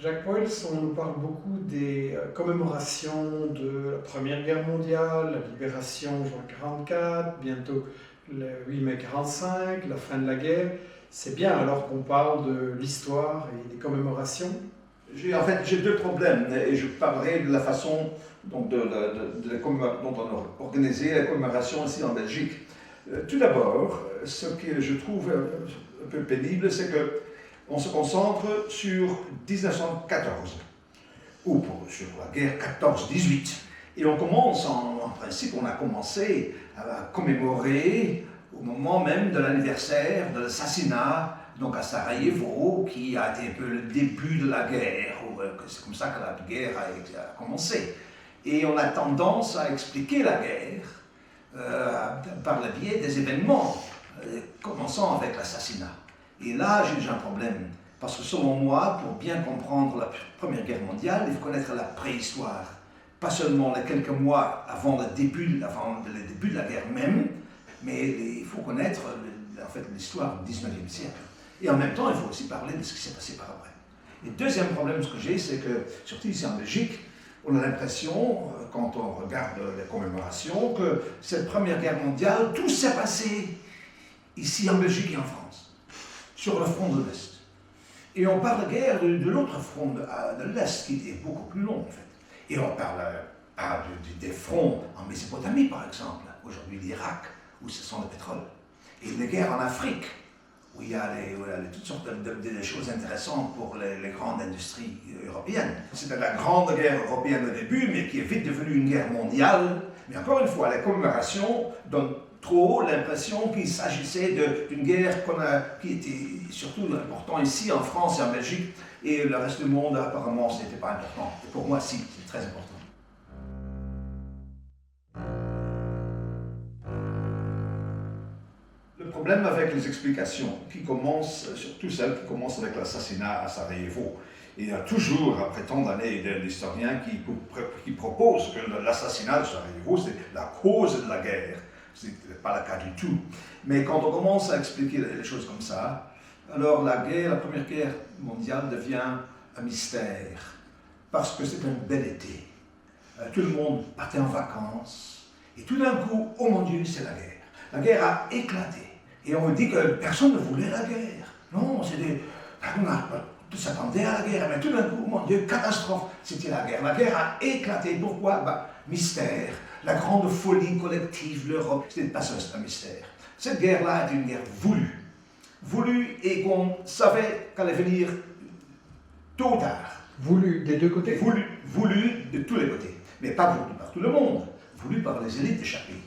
Jacques Poels, on nous parle beaucoup des commémorations de la Première Guerre mondiale, la libération en juin 1944, bientôt le 8 mai 1945, la fin de la guerre. C'est bien alors qu'on parle de l'histoire et des commémorations. J'ai deux problèmes et je parlerai de la façon dont on a organisé la commémoration ici en Belgique. Tout d'abord, ce que je trouve un peu pénible, c'est qu'on se concentre sur 1914, ou sur la guerre 14-18. Et on commence, en principe, on a commencé à commémorer au moment même de l'anniversaire de l'assassinat donc à Sarajevo, qui a été un peu le début de la guerre, c'est comme ça que la guerre a commencé. Et on a tendance à expliquer la guerre par le biais des événements, commençant avec l'assassinat. Et là, j'ai déjà un problème, parce que selon moi, pour bien comprendre la Première Guerre mondiale, il faut connaître la préhistoire. Pas seulement les quelques mois avant le début de la guerre même, mais il faut connaître l'histoire du 19e siècle. Et en même temps, il faut aussi parler de ce qui s'est passé par après. Et le deuxième problème que j'ai, c'est que, surtout ici en Belgique, on a l'impression, quand on regarde les commémorations, que cette Première Guerre mondiale, tout s'est passé ici en Belgique et en France, sur le front de l'Est. Et on parle de guerre de l'autre front de l'Est, qui est beaucoup plus long, en fait. Et on parle des fronts en Mésopotamie, par exemple, aujourd'hui l'Irak, où ce sont le pétrole. Et des guerres en Afrique, où il y a toutes sortes de choses intéressantes pour les grandes industries européennes. C'était la grande guerre européenne au début, mais qui est vite devenue une guerre mondiale. Mais encore une fois, les commémorations donnent trop l'impression qu'il s'agissait d'une guerre qui était surtout importante ici en France et en Belgique, et le reste du monde, apparemment, ce n'était pas important. Et pour moi, si, c'est très important. Le problème avec les explications, qui commencent, surtout celles qui commencent avec l'assassinat à Sarajevo, il y a toujours, après tant d'années, des historiens qui proposent que l'assassinat de Sarajevo, c'est la cause de la guerre. Ce n'est pas le cas du tout. Mais quand on commence à expliquer les choses comme ça, alors la Première Guerre mondiale devient un mystère. Parce que c'est un bel été. Tout le monde partait en vacances. Et tout d'un coup, oh mon Dieu, c'est la guerre. La guerre a éclaté. Et on me dit que personne ne voulait la guerre. Non, on s'attendait à la guerre. Mais tout d'un coup, oh mon Dieu, catastrophe, c'était la guerre. La guerre a éclaté. Pourquoi? Mystère. La grande folie collective, l'Europe, ce n'est pas ça, c'est un mystère. Cette guerre-là est une guerre voulue. Voulue et qu'on savait qu'elle allait venir tôt ou tard. Voulu des deux côtés? Voulu de tous les côtés. Mais pas voulu par tout le monde. Voulu par les élites de chaque pays.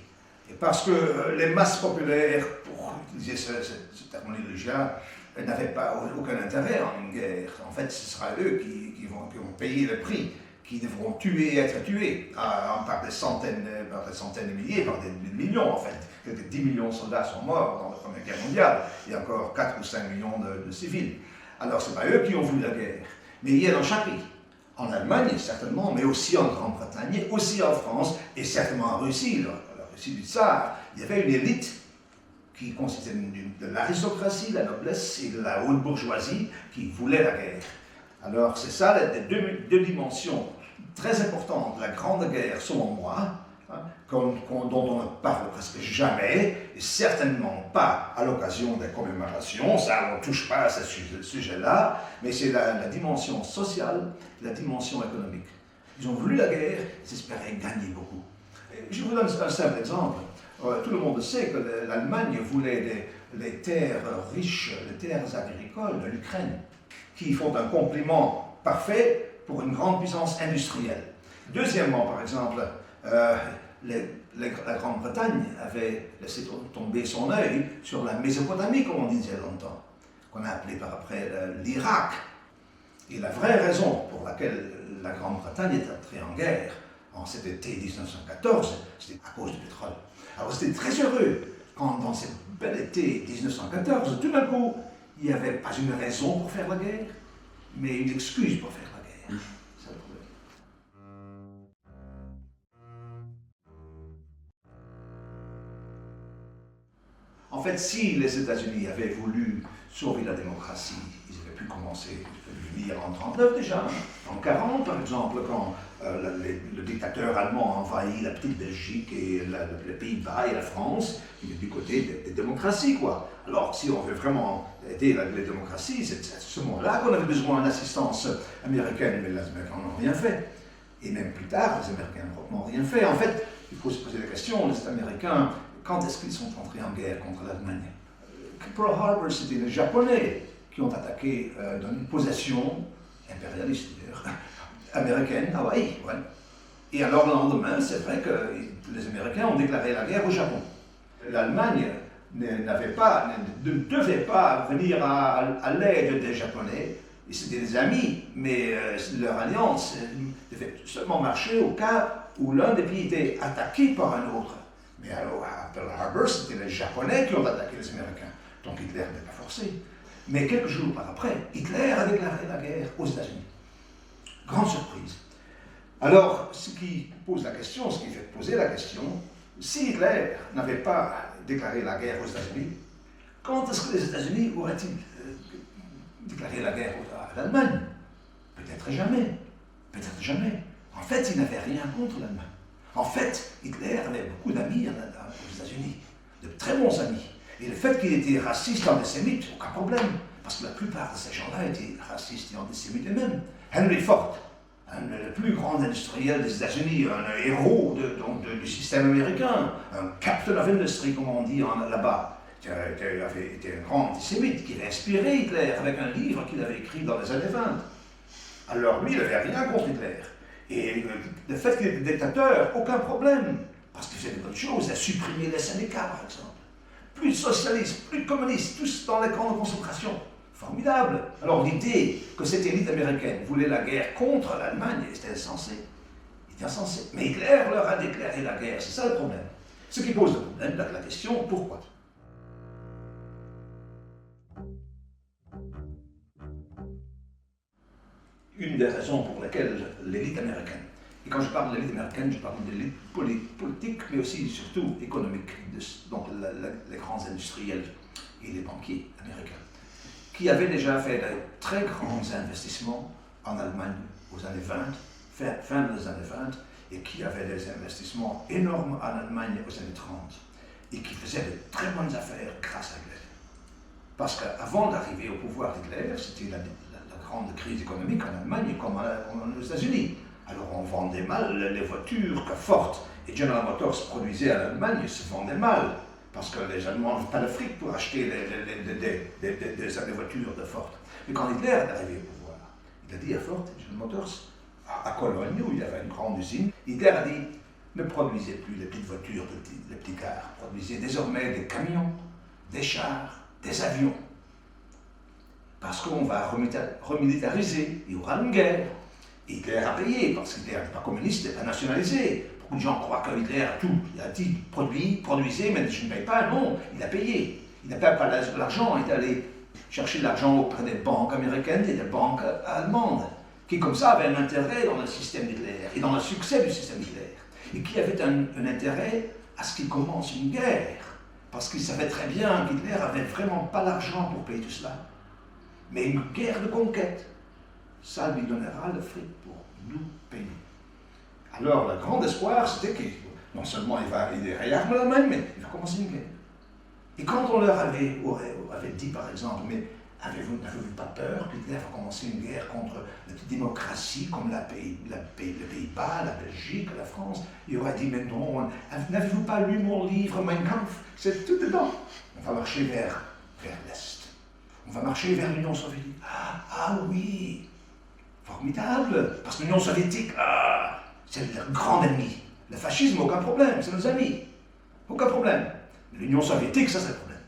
Et parce que les masses populaires, pour utiliser cette terminologie-là, n'avaient pas aucun intérêt en une guerre. En fait, ce sera eux qui vont payer le prix, qui devront tuer et être tués par des centaines de milliers, par des millions en fait. 10 millions de soldats sont morts dans la Première Guerre mondiale, et encore 4 ou 5 millions de civils. Alors ce n'est pas eux qui ont voulu la guerre, mais il y a dans chaque pays. En Allemagne, certainement, mais aussi en Grande-Bretagne, aussi en France, et certainement en Russie, la Russie du Tsar. Il y avait une élite qui consistait de l'aristocratie, de la noblesse et de la haute bourgeoisie qui voulait la guerre. Alors c'est ça les deux dimensions très importantes de la Grande Guerre, selon moi, dont on ne parle presque jamais, et certainement pas à l'occasion des commémorations, ça on ne touche pas à ce sujet-là, mais c'est la dimension sociale, la dimension économique. Ils ont voulu la guerre, ils espéraient gagner beaucoup. Et je vous donne un simple exemple. Tout le monde sait que l'Allemagne voulait les terres riches, les terres agricoles de l'Ukraine, qui font un complément parfait pour une grande puissance industrielle. Deuxièmement, par exemple, la Grande-Bretagne avait laissé tomber son œil sur la Mésopotamie, comme on disait longtemps, qu'on a appelé par après l'Irak. Et la vraie raison pour laquelle la Grande-Bretagne est entrée en guerre en cet été 1914, c'était à cause du pétrole. Alors c'était très heureux quand dans cet bel été 1914, tout d'un coup, il n'y avait pas une raison pour faire la guerre, mais une excuse pour faire la guerre. C'est le problème. En fait, si les États-Unis avaient voulu sauver la démocratie, ils avaient pu commencer à venir en 1939 déjà, en 1940 par exemple, quand le dictateur allemand a envahi la petite Belgique et les Pays-Bas et la France, il est du côté des démocraties, quoi. Alors, si on veut vraiment aider les démocraties, c'est à ce moment-là qu'on avait besoin d'assistance américaine, mais les Américains n'ont rien fait. Et même plus tard, les Américains n'ont rien fait. En fait, il faut se poser la question, les Américains, quand est-ce qu'ils sont entrés en guerre contre l'Allemagne? Pearl Harbor, c'était les Japonais qui ont attaqué dans une possession impérialiste, d'ailleurs, américaine, Hawaï. Ouais. Et alors, le lendemain, c'est vrai que les Américains ont déclaré la guerre au Japon. L'Allemagne ne devait pas venir à l'aide des Japonais. Et c'était des amis, mais leur alliance devait seulement marcher au cas où l'un des pays était attaqué par un autre. Mais alors, à Pearl Harbor, c'était les Japonais qui ont attaqué les Américains. Donc Hitler n'était pas forcé. Mais quelques jours par après, Hitler a déclaré la guerre aux États-Unis. Grande surprise. Alors, ce qui pose la question, ce qui fait poser la question, si Hitler n'avait pas déclaré la guerre aux États-Unis, quand est-ce que les États-Unis auraient-ils déclaré la guerre à l'Allemagne? Peut-être jamais. Peut-être jamais. En fait, il n'avait rien contre l'Allemagne. En fait, Hitler avait beaucoup d'amis aux États-Unis, de très bons amis. Et le fait qu'il était raciste et antisémite, aucun problème, parce que la plupart de ces gens-là étaient racistes et antisémites eux-mêmes. Henry Ford, le plus grand industriel des États-Unis, un héros du système américain, un captain of industry, comme on dit là-bas, qui avait été un grand antisémite, qui avait inspiré Hitler avec un livre qu'il avait écrit dans les années 20. Alors lui, il n'avait rien contre Hitler. Et le fait qu'il était dictateur, aucun problème, parce qu'il faisait de bonnes choses, il a supprimé les syndicats, par exemple. Plus de socialistes, plus de communistes, tous dans les camps de concentration. Formidable. Alors l'idée que cette élite américaine voulait la guerre contre l'Allemagne, c'était insensé. C'était insensé. Mais Hitler leur a déclaré la guerre, c'est ça le problème. Ce qui pose le problème, la question, pourquoi? Une des raisons pour lesquelles l'élite américaine, et quand je parle de l'élite américaine, je parle de l'élite politique, mais aussi surtout économique, donc les grands industriels et les banquiers américains, qui avaient déjà fait de très grands investissements en Allemagne aux années 20, fin des années 20, et qui avaient des investissements énormes en Allemagne aux années 30, et qui faisaient de très bonnes affaires grâce à Hitler. Parce qu'avant d'arriver au pouvoir d'Hitler, c'était la grande crise économique en Allemagne comme aux États-Unis. Alors on vendait mal les voitures que Ford et General Motors produisaient en Allemagne, se vendaient mal, parce que les Allemands n'avaient pas de fric pour acheter des voitures de Ford. Mais quand Hitler est arrivé au pouvoir, il a dit à Ford et General Motors, à Cologne, où il y avait une grande usine, Hitler a dit, ne produisez plus les petites voitures, les petits cars, produisez désormais des camions, des chars, des avions. Parce qu'on va remilitariser, il y aura une guerre. Hitler a payé, parce qu'Hitler n'est pas communiste, il n'est pas nationalisé. Beaucoup de gens croient que Hitler a tout. Il a dit produisez, mais je ne paye pas. Non, il a payé. Il n'a pas l'argent, il est allé chercher l'argent auprès des banques américaines et des banques allemandes, qui comme ça avaient un intérêt dans le système d'Hitler et dans le succès du système d'Hitler. Et qui avaient un intérêt à ce qu'il commence une guerre. Parce qu'ils savaient très bien qu'Hitler n'avait vraiment pas l'argent pour payer tout cela. Mais une guerre de conquête, ça lui donnera le fric pour nous payer. Alors, le grand espoir, c'était que non seulement il réarme l'Allemagne, mais il va commencer une guerre. Et quand on leur avait dit, par exemple, mais n'avez-vous pas peur qu'Hitler va commencer une guerre contre les petites démocraties comme les Pays-Bas, la Belgique, la France? Il aurait dit, mais non, n'avez-vous pas lu mon livre, Mein Kampf? C'est tout dedans. On va marcher vers l'Est. On va marcher vers l'Union soviétique. Ah oui, formidable, parce que l'Union soviétique, c'est le grand ennemi. Le fascisme, aucun problème, c'est nos amis. Aucun problème. L'Union soviétique, ça c'est le problème.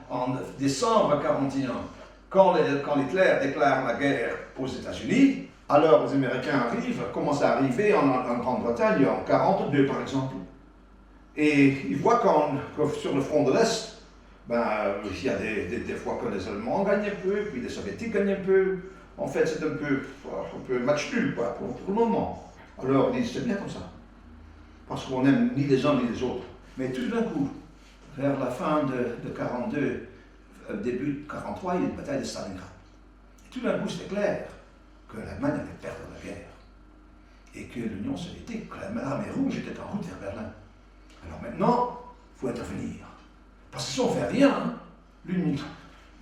En décembre 1941, quand Hitler déclare la guerre aux États-Unis, alors les Américains commencent à arriver en Grande-Bretagne en 1942 par exemple. Et ils voient que sur le front de l'Est, il y a des fois que les Allemands gagnent un peu, puis les Soviétiques gagnent un peu. En fait, c'est un peu match nul, quoi, pour le moment. Alors, ils disent, c'est bien comme ça. Parce qu'on n'aime ni les uns ni les autres. Mais tout d'un coup, vers la fin de 1942, début de 1943, il y a une bataille de Stalingrad. Et tout d'un coup, c'était clair que l'Allemagne allait perdre la guerre. Et que l'Union soviétique, que l'armée rouge était en route vers Berlin. Alors maintenant, il faut intervenir. Parce que si on ne fait rien,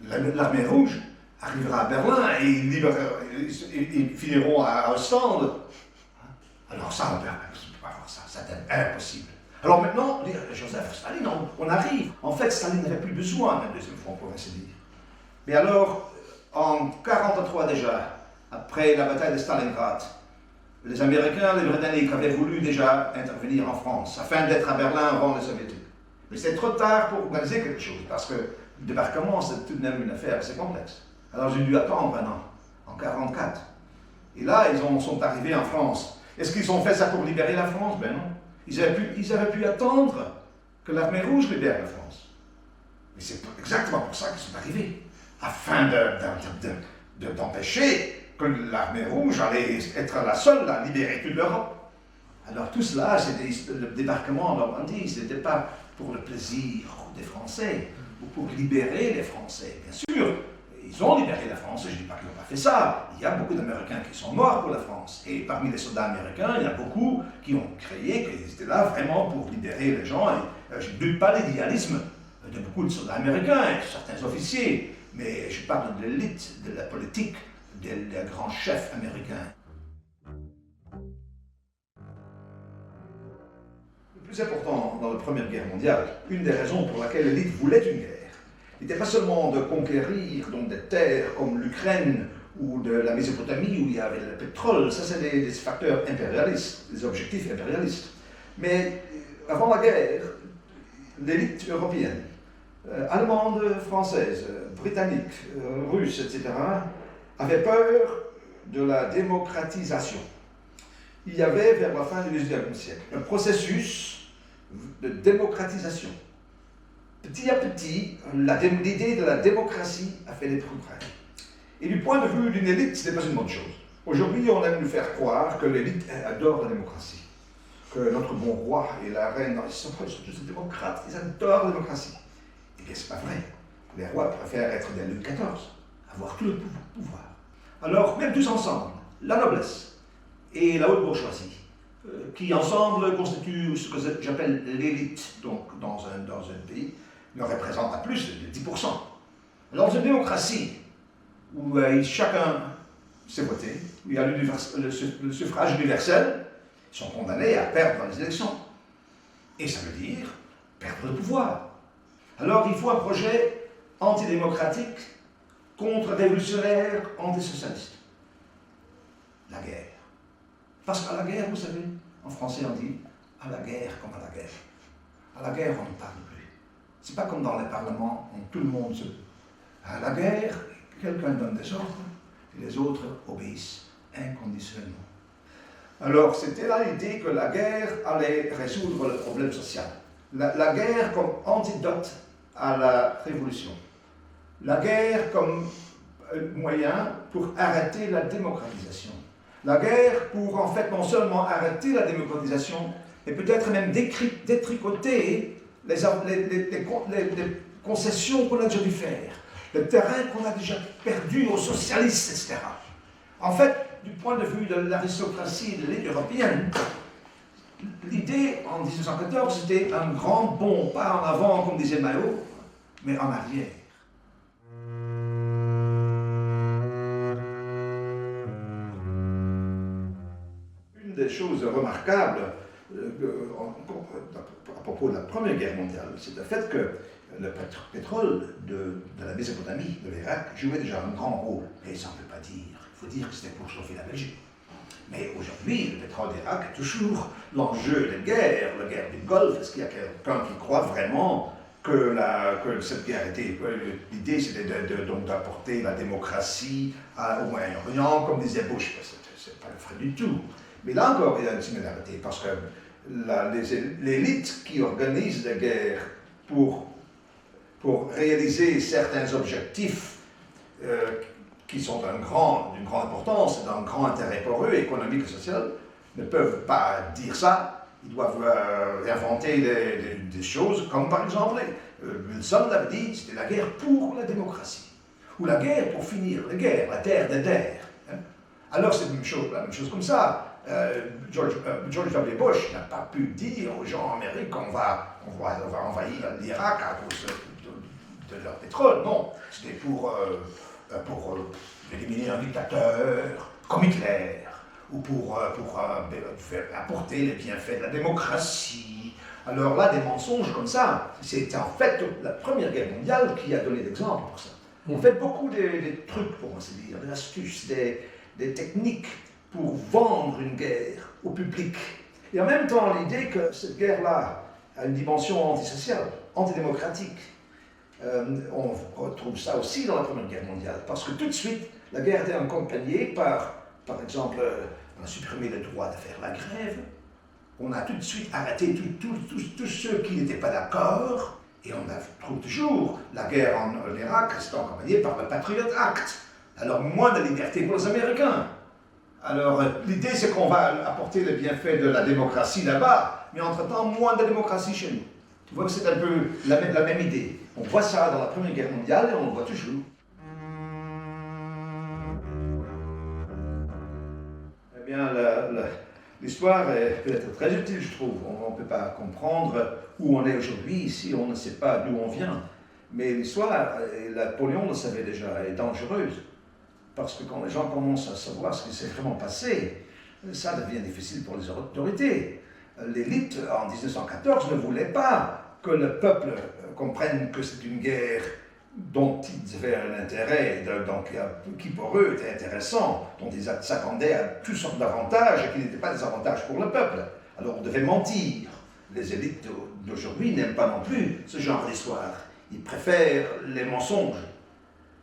l'armée rouge arrivera à Berlin et ils finiront à Ostende. Alors ça, on ne peut pas voir ça, c'est impossible. Alors maintenant, Joseph Staline, on arrive. En fait, Staline n'avait plus besoin d'un deuxième front, pour ainsi dire. Mais alors, en 1943 déjà, après la bataille de Stalingrad, les Américains, les Britanniques avaient voulu déjà intervenir en France, afin d'être à Berlin avant les Soviétiques. Mais c'est trop tard pour organiser quelque chose, parce que le débarquement, c'est tout de même une affaire assez complexe. Alors j'ai dû attendre un an, en 1944. Et là, ils sont arrivés en France. Est-ce qu'ils ont fait ça pour libérer la France? Ben non. Ils avaient pu attendre que l'armée rouge libère la France. Mais c'est exactement pour ça qu'ils sont arrivés, afin d'empêcher que l'armée rouge allait être la seule à libérer toute l'Europe. Alors tout cela, le débarquement en Normandie, ce n'était pas pour le plaisir des Français, ou pour libérer les Français. Bien sûr, ils ont libéré la France, je ne dis pas qu'ils n'ont pas fait ça. Il y a beaucoup d'Américains qui sont morts pour la France. Et parmi les soldats américains, il y a beaucoup qui ont créé qu'ils étaient là vraiment pour libérer les gens. Et je ne doute pas l'idéalisme de beaucoup de soldats américains et certains officiers. Mais je parle de l'élite, de la politique, des grands chefs américains. Le plus important dans la Première Guerre mondiale, une des raisons pour laquelle l'élite voulait une guerre, n'était pas seulement de conquérir donc, des terres comme l'Ukraine ou de la Mésopotamie où il y avait le pétrole, ça c'est des facteurs impérialistes, des objectifs impérialistes. Mais avant la guerre, l'élite européenne, allemande, française, britannique, russe, etc., avait peur de la démocratisation. Il y avait, vers la fin du XIXe siècle, un processus de démocratisation. Petit à petit, l'idée de la démocratie a fait des progrès. Et du point de vue d'une élite, ce n'est pas une bonne chose. Aujourd'hui, on aime nous faire croire que l'élite adore la démocratie. Que notre bon roi et la reine, ils sont tous des démocrates, ils adorent la démocratie. Eh bien, c'est pas vrai. Les rois préfèrent être des Louis XIV, avoir tout le pouvoir. Alors, même tous ensemble, la noblesse et la haute bourgeoisie, qui ensemble constituent ce que j'appelle l'élite donc, dans un pays, ne représentent pas plus de 10%. Alors, dans une démocratie où chacun s'est voté, où il y a le suffrage universel, ils sont condamnés à perdre dans les élections. Et ça veut dire perdre le pouvoir. Alors, il faut un projet antidémocratique, contre-révolutionnaire, antisocialiste. La guerre. Parce qu'à la guerre, vous savez, en français on dit à la guerre comme à la guerre. À la guerre, on ne parle plus. C'est pas comme dans les parlements où tout le monde se. À la guerre, quelqu'un donne des ordres et les autres obéissent inconditionnellement. Alors, c'était là l'idée que la guerre allait résoudre le problème social. La guerre comme antidote à la révolution. La guerre comme moyen pour arrêter la démocratisation. La guerre pour, en fait, non seulement arrêter la démocratisation, mais peut-être même détricoter les concessions qu'on a déjà dû faire, le terrain qu'on a déjà perdu aux socialistes, etc. En fait, du point de vue de l'aristocratie et de l'élite européenne, l'idée en 1914 c'était un grand bond, pas en avant comme disait Mao, mais en arrière. Une des choses remarquables à propos de la Première Guerre mondiale, c'est le fait que le pétrole de la Mésopotamie, de l'Irak, jouait déjà un grand rôle. Et ça ne veut pas dire, il faut dire que c'était pour chauffer la Belgique. Mais aujourd'hui, le pétrole d'Irak est toujours l'enjeu de guerre, la guerre du Golfe. Est-ce qu'il y a quelqu'un qui croit vraiment que cette guerre était... L'idée, c'était donc d'apporter la démocratie au Moyen-Orient, comme disait Bush. Ce n'est pas le vrai du tout. Mais là encore, il y a une similarité, parce que l'élite qui organise la guerre pour réaliser certains objectifs qui sont d'une grande importance, d'un grand intérêt pour eux, économique et social, ne peuvent pas dire ça. Ils doivent inventer des choses, comme par exemple, Wilson l'avait dit, c'était la guerre pour la démocratie. ou la guerre pour finir, la guerre, la terre des terres. Hein. Alors c'est la même chose comme ça. George W. Bush n'a pas pu dire aux gens en Amérique qu'on va envahir l'Irak à cause de leur pétrole. Non, c'était pour éliminer un dictateur comme Hitler, ou pour apporter les bienfaits de la démocratie. Alors là, des mensonges comme ça, c'est en fait la Première Guerre mondiale qui a donné l'exemple pour ça. On fait beaucoup des trucs, pour ainsi dire, des astuces, des techniques pour vendre une guerre au public. Et en même temps, l'idée que cette guerre-là a une dimension antisociale, antidémocratique. On retrouve ça aussi dans la Première Guerre mondiale, parce que tout de suite, la guerre était accompagnée par exemple, on a supprimé le droit de faire la grève, on a tout de suite arrêté tous ceux qui n'étaient pas d'accord, et on trouve toujours la guerre en Irak, c'est accompagnée par le Patriot Act. Alors moins de liberté pour les Américains. Alors l'idée c'est qu'on va apporter les bienfaits de la démocratie là-bas, mais entre-temps moins de démocratie chez nous. Tu vois que c'est un peu la même idée. On voit ça dans la Première Guerre mondiale et on le voit toujours. Eh bien, l'histoire est peut-être très utile, je trouve. On ne peut pas comprendre où on est aujourd'hui si on ne sait pas d'où on vient. Mais l'histoire, et Napoléon le savait déjà, est dangereuse. Parce que quand les gens commencent à savoir ce qui s'est vraiment passé, ça devient difficile pour les autorités. L'élite, en 1914, ne voulait pas que le peuple comprenne que c'est une guerre dont ils avaient un intérêt, donc, qui pour eux était intéressant, dont ils s'attendaient à toutes sortes d'avantages et qui n'étaient pas des avantages pour le peuple. Alors on devait mentir. Les élites d'aujourd'hui n'aiment pas non plus ce genre d'histoire. Ils préfèrent les mensonges,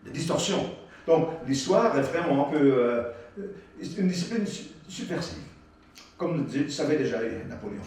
les distorsions. Donc l'histoire est vraiment un peu une discipline subversive, comme le savait déjà Napoléon.